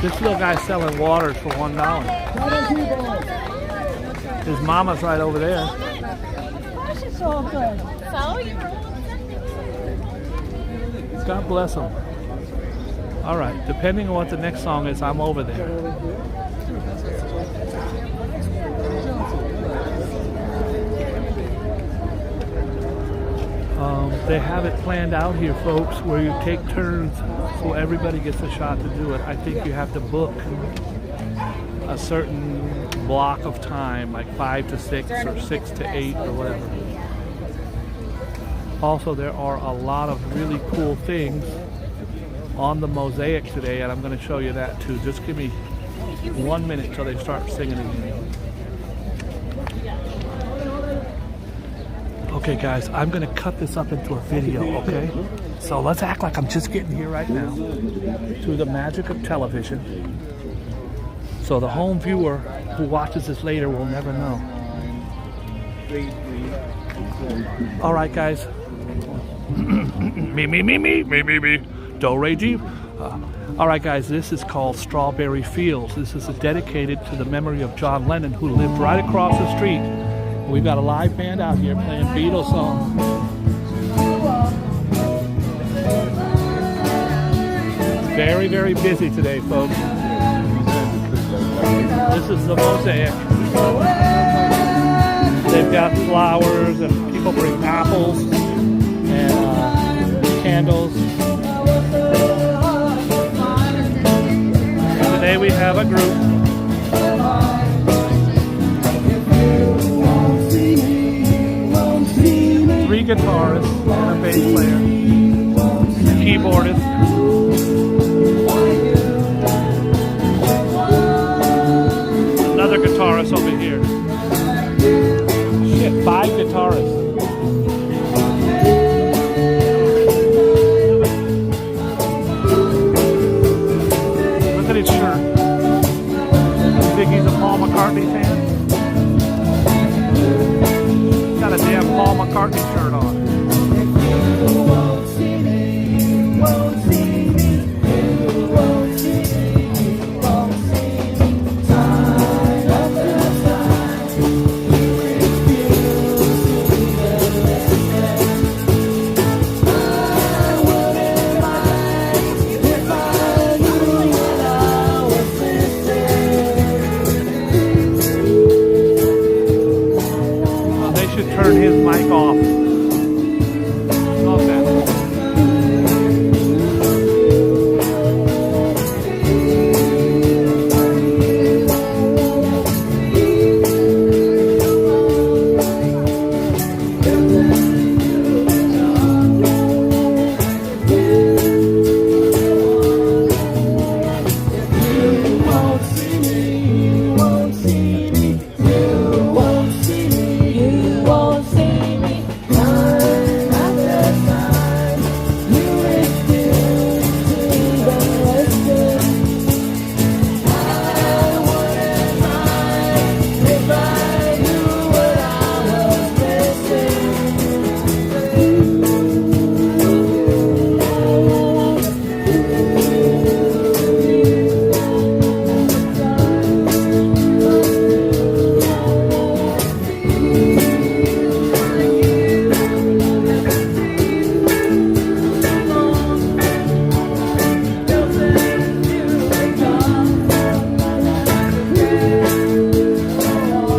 This little guy's selling waters for $1. His mama's right over there. God bless him. All right, depending on what the next song is, I'm over there. They have it planned out here, folks, where you take turns so everybody gets a shot to do it. I think you have to book a certain block of time, like 5 to 6 or 6 to 8 or whatever. Also, there are a lot of really cool things on the mosaic today, and I'm going to show you that too. Just give me 1 minute till they start singing again. Okay guys, I'm going to cut this up into a video, okay? So let's act like I'm just getting here right now through the magic of television. So the home viewer who watches this later will never know. All right guys. Me. Do re G. All right guys, this is called Strawberry Fields. This is dedicated to the memory of John Lennon, who lived right across the street. We've got a live band out here playing Beatles songs. Very, very busy today, folks. This is the mosaic. They've got flowers and people bring apples and candles. And today we have a group. Three guitarists and a bass player, a keyboardist. Another guitarist over here. 5 guitarists. Look at his shirt. You think he's a Paul McCartney fan? He's got a damn Paul McCartney shirt on. Turn his mic off. Love that.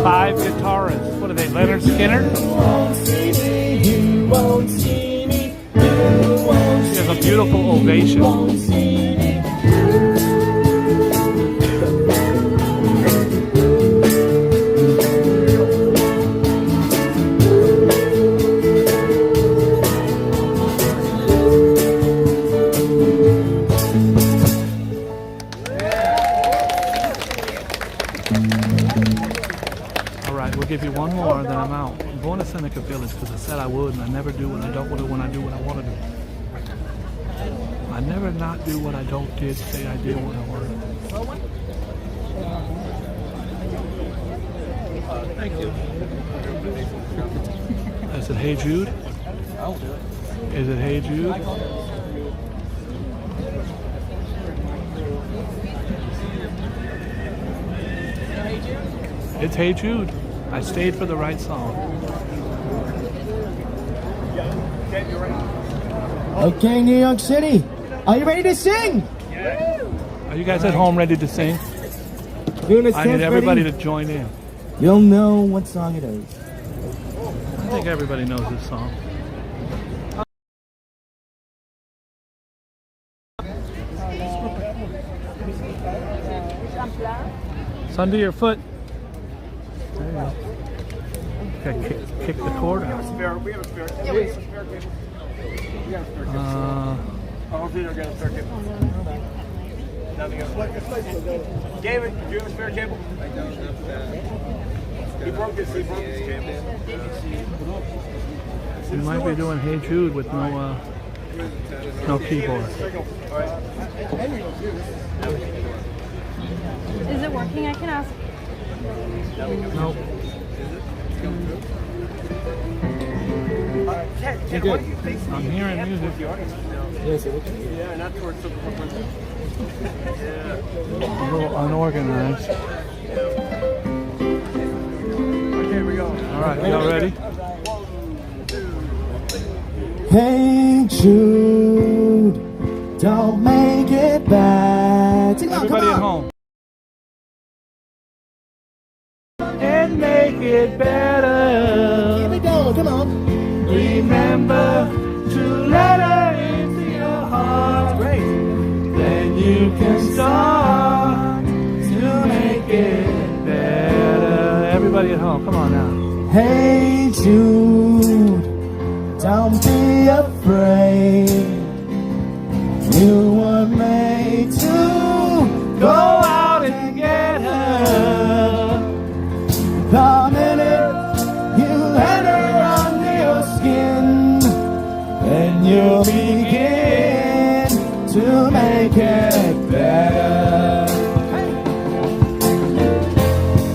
5 guitarists. What are they, Leonard Skinner? She has a beautiful ovation. We'll give you one more, then I'm out. I'm going to Seneca Village because I said I would, and I never do what I don't want to when I do what I want to do. I never not do what I don't did, say I did what I want to do. Thank you. Is it Hey Jude? I'll do it. Is it Hey Jude? It's Hey Jude. I stayed for the right song. Okay, New York City, are you ready to sing? Are you guys at home ready to sing? I need everybody to join in. You'll know what song it is. I think everybody knows this song. It's under your foot. There you go. Kick the cord out. We have a spare. Yeah, we have a spare cable. We got a spare cable. I'll see you got a spare cable. Nothing else. David, do you have a spare cable? He broke his cable. We might be doing Hey Jude with no keyboard. Is it working? I can ask. Nope. I'm hearing music. Yes, Yeah, not towards the A little unorganized. Okay, we go. All right, y'all ready? Hey Jude, don't make it bad. Sing along, Everybody come at on. home. And make it better. Here we go, come on. Remember to let her into your heart. Great. Then you can start to make it better. Everybody at home, come on now. Hey Jude, don't be afraid. You were made to go out and get her. The minute you let and you begin to make it better.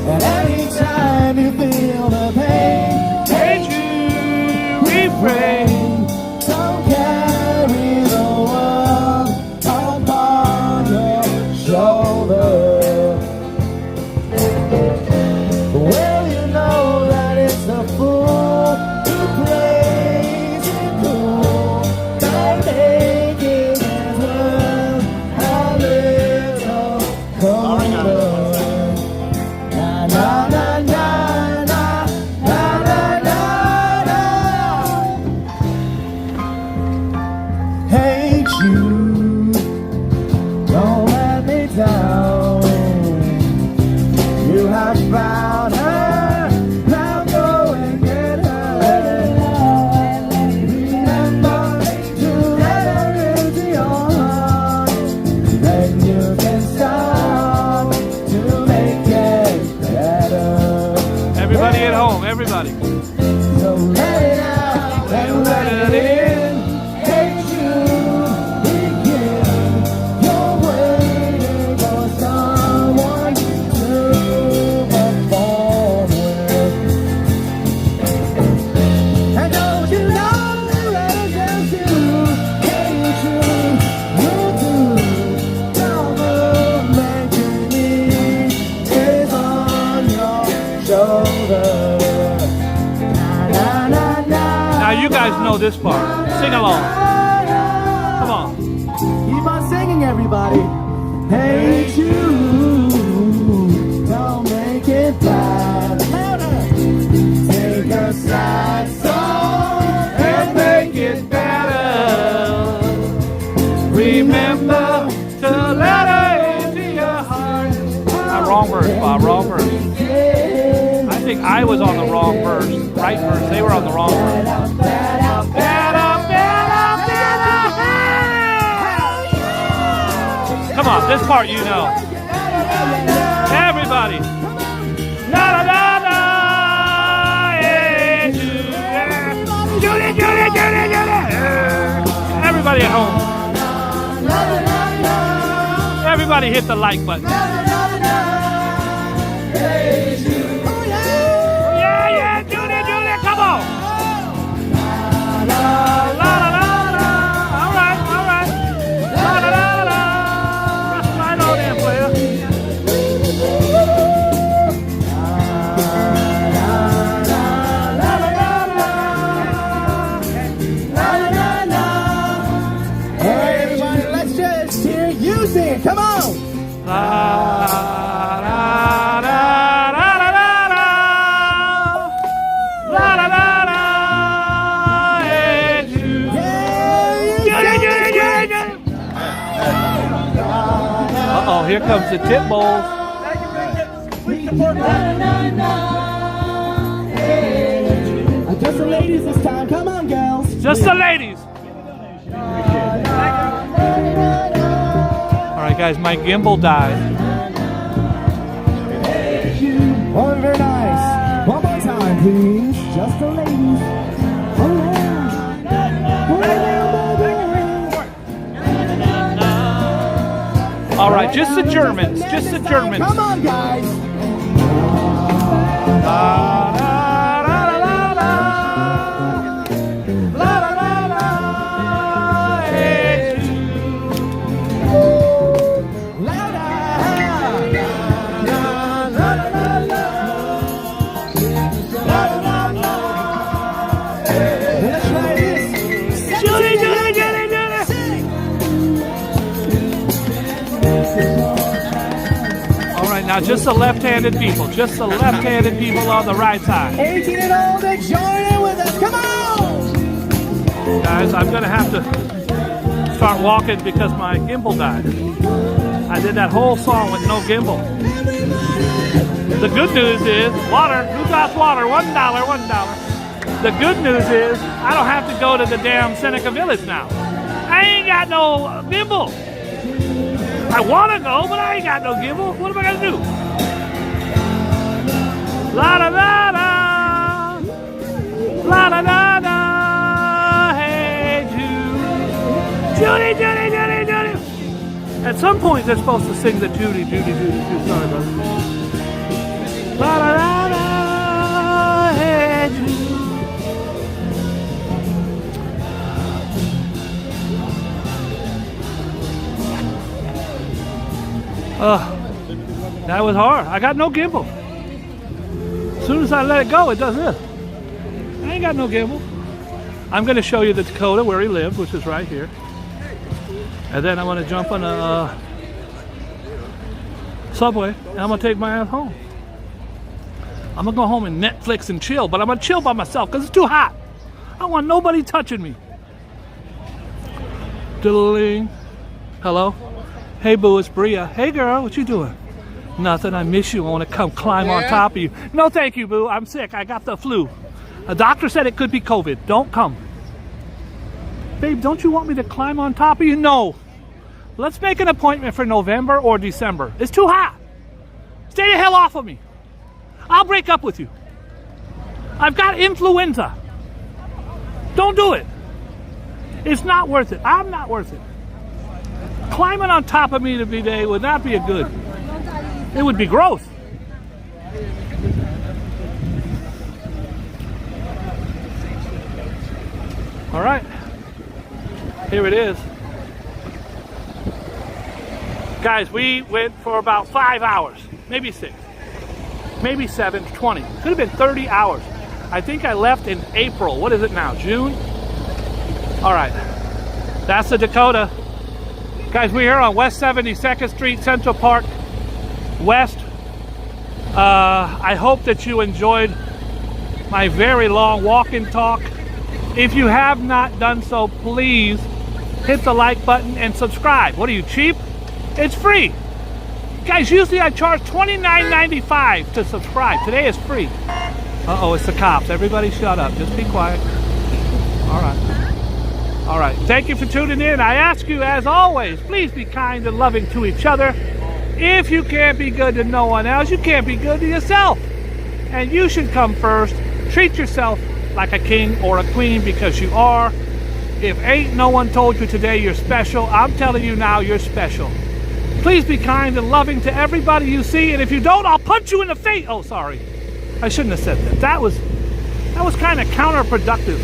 And anytime you feel the pain, Hey Jude, refrain. don't carry the world upon your shoulder. Well, you know that it's the fool who plays it cool. Don't make it as well a little colder. Na na na na na na na na na. Hey Jude, don't let me down. You have found her, now go and get her. Remember to let her into your heart. Then you can start to make it better. Everybody at home, everybody. So let it out and let it in. Hey Jude, begin. You're waiting for someone to perform with. And don't you know the letters too? Hey Jude, you do. Now the making me is on your shoulder. Na na na. Now you guys know this part. Sing along. Come on. Keep on singing, everybody. Hey Jude, don't make it bad. Louder. Take a sad song and make it better. Remember to let her into your heart. Wrong verse, Bob. Wrong verse. I think I was on the wrong verse. Right verse. They were on the wrong verse. Come on, this part you know. Everybody. La la la la. Yeah, Judy, Judy, Judy, Judy. Everybody at home. Everybody hit the like button. Yeah, yeah, Judy, Judy, come on. La la la la. All right, all right. La la la la. Right on in, player. Hey, everybody, let's just hear you sing. Come on. La la la la la la la. La la la la. Hey, Judy. Judy, Judy, Judy, Judy. Uh-oh, here comes the tip bowls. Just the ladies this time. Come on, girls. Just the ladies. All right, guys, my gimbal died. Oh, very nice. One more time, please. Just the ladies. All right, just the Germans. Just the Germans. Come on, guys. La la la la la. La la la la. Hey, Let's try this. Judy, Judy, Judy, Judy. All right, now just the left-handed people. Just the left-handed people on the right side. 18 and older, join in with us. Come on. Guys, I'm going to have to start walking because my gimbal died. I did that whole song with no gimbal. The good news is, water. Who got water? $1, $1. The good news is, I don't have to go to the damn Seneca Village now. I ain't got no gimbal. I want to go, but I ain't got no gimbal. What am I going to do? La da da da. La da da da. Hey, Jude. Judy, Judy, Judy, Judy. At some point, they're supposed to sing the Judy, Judy, Judy, Judy. Sorry, brother. La la la la, hey Judy. That was hard. I got no gimbal. As soon as I let it go, it does this. I ain't got no gimbal. I'm going to show you the Dakota where he lived, which is right here. And then I'm going to jump on a subway and I'm going to take my ass home. I'm going to go home and Netflix and chill, but I'm going to chill by myself because it's too hot. I don't want nobody touching me. Diddling. Hello? Hey, boo, it's Bria. Hey, girl, what you doing? Nothing. I miss you. I want to come climb on top of you. No, thank you, boo. I'm sick. I got the flu. A doctor said it could be COVID. Don't come. Babe, don't you want me to climb on top of you? No. Let's make an appointment for November or December. It's too hot. Stay the hell off of me. I'll break up with you. I've got influenza. Don't do it. It's not worth it. I'm not worth it. Climbing on top of me today would not be a good. It would be gross. All right. Here it is. Guys, we went for about 5 hours, maybe 6, maybe 7, 20. Could have been 30 hours. I think I left in April. What is it now? June? All right. That's the Dakota. Guys, we're here on West 72nd Street, Central Park West. I hope that you enjoyed my very long walk and talk. If you have not done so, please hit the like button and subscribe. What are you, cheap? It's free. Guys, usually I charge $29.95 to subscribe. Today is free. Uh-oh, it's the cops. Everybody shut up. Just be quiet. All right. All right. Thank you for tuning in. I ask you, as always, please be kind and loving to each other. If you can't be good to no one else, you can't be good to yourself. And you should come first. Treat yourself like a king or a queen, because you are. If ain't no one told you today you're special, I'm telling you now you're special. Please be kind and loving to everybody you see, and if you don't, I'll punch you in the face. Oh, sorry. I shouldn't have said that. That was kind of counterproductive.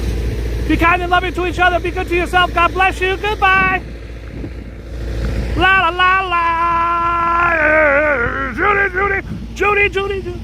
Be kind and loving to each other. Be good to yourself. God bless you. Goodbye. La la la la. Judy, Judy, Judy, Judy, Judy.